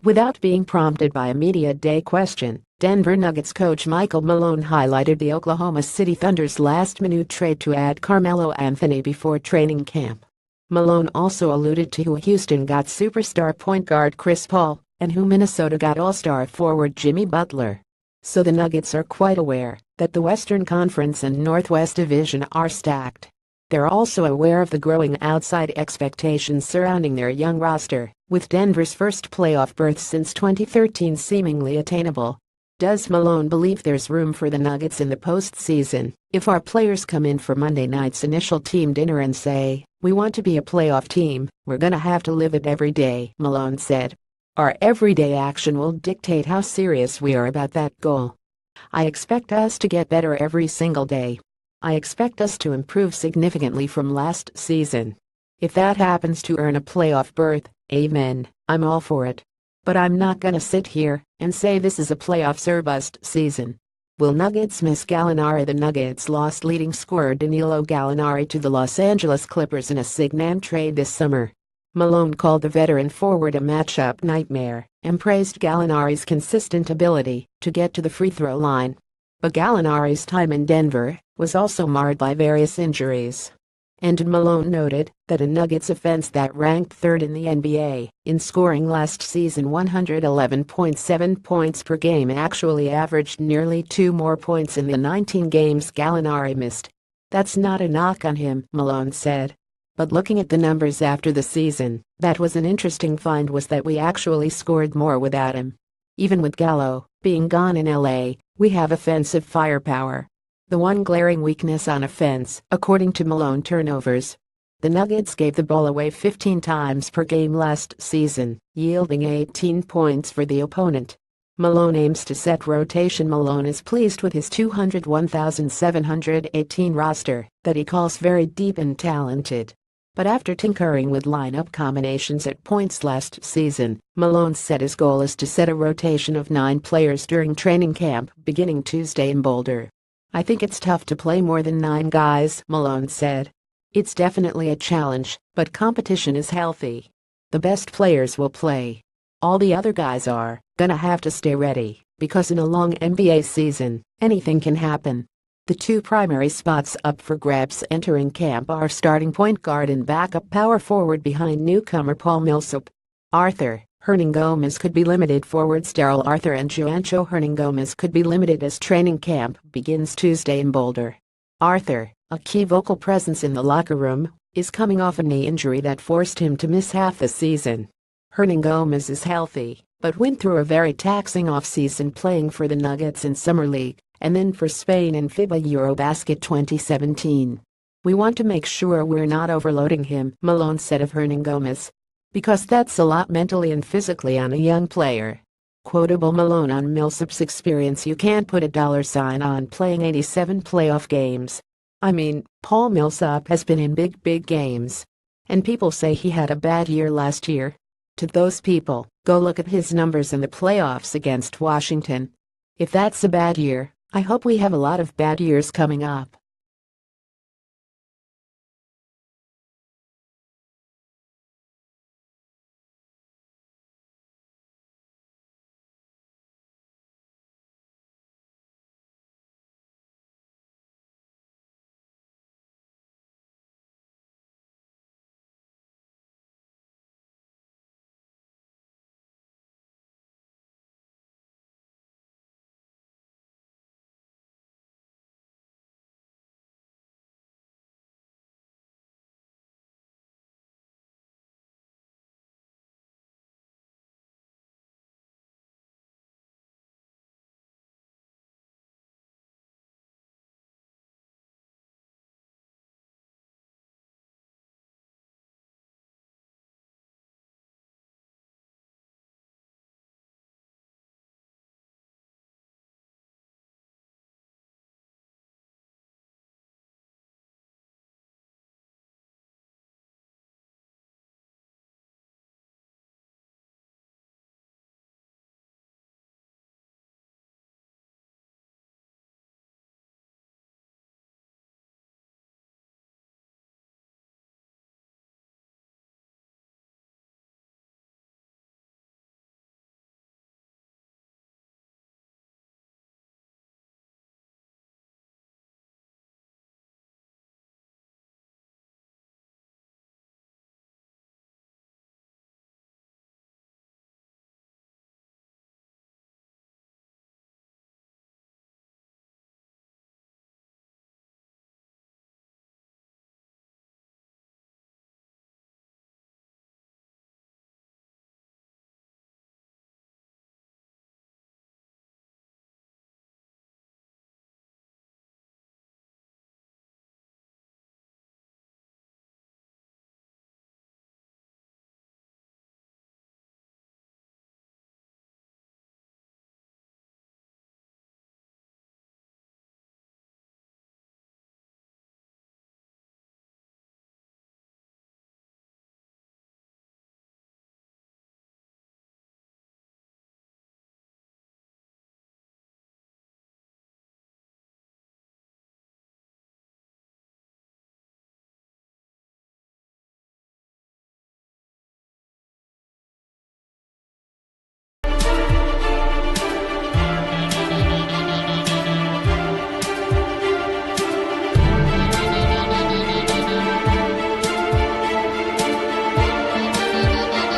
Without being prompted by a media day question, Denver Nuggets coach Michael Malone highlighted the Oklahoma City Thunder's last-minute trade to add Carmelo Anthony before training camp. Malone also alluded to who Houston got superstar point guard Chris Paul and who Minnesota got all-star forward Jimmy Butler. So the Nuggets are quite aware that the Western Conference and Northwest Division are stacked. They're also aware of the growing outside expectations surrounding their young roster, with Denver's first playoff berth since 2013 seemingly attainable. Does Malone believe there's room for the Nuggets in the postseason if our players come in for Monday night's initial team dinner and say, "We want to be a playoff team, we're gonna have to live it every day," Malone said. "Our everyday action will dictate how serious we are about that goal. I expect us to get better every single day. I expect us to improve significantly from last season. If that happens to earn a playoff berth, amen, I'm all for it. But I'm not gonna sit here and say this is a playoffs or bust season." Will Nuggets miss Gallinari? The Nuggets lost leading scorer Danilo Gallinari to the Los Angeles Clippers in a sign-and trade this summer. Malone called the veteran forward a matchup nightmare and praised Gallinari's consistent ability to get to the free throw line. But Gallinari's time in Denver was also marred by various injuries. And Malone noted that a Nuggets offense that ranked third in the NBA in scoring last season, 111.7 points per game, actually averaged nearly 2 more points in the 19 games Gallinari missed. "That's not a knock on him," Malone said. "But looking at the numbers after the season, that was an interesting find, was that we actually scored more without him. Even with Gallo being gone in LA, we have offensive firepower. The one glaring weakness on offense, according to Malone, turnovers. The Nuggets gave the ball away 15 times per game last season, yielding 18 points for the opponent." Malone aims to set rotation. Malone is pleased with his 201,718 roster that he calls very deep and talented. But after tinkering with lineup combinations at points last season, Malone said his goal is to set a rotation of 9 players during training camp beginning Tuesday in Boulder. "I think it's tough to play more than 9 guys," Malone said. "It's definitely a challenge, but competition is healthy. The best players will play. All the other guys are gonna have to stay ready, because in a long NBA season, anything can happen." The 2 primary spots up for grabs entering camp are starting point guard and backup power forward behind newcomer Paul Millsap. Arthur Hernangomez could be limited. Forwards Daryl Arthur and Juancho Hernangomez could be limited as training camp begins Tuesday in Boulder. Arthur, a key vocal presence in the locker room, is coming off a knee injury that forced him to miss half the season. Hernangomez is healthy, but went through a very taxing offseason playing for the Nuggets in Summer League and then for Spain in FIBA Eurobasket 2017. "We want to make sure we're not overloading him," Malone said of Hernangomez, "because that's a lot mentally and physically on a young player." Quotable Malone on Millsap's experience: "You can't put a $sign on playing 87 playoff games. I mean, Paul Millsap has been in big games. And people say he had a bad year last year. To those people, go look at his numbers in the playoffs against Washington. If that's a bad year, I hope we have a lot of bad years coming up."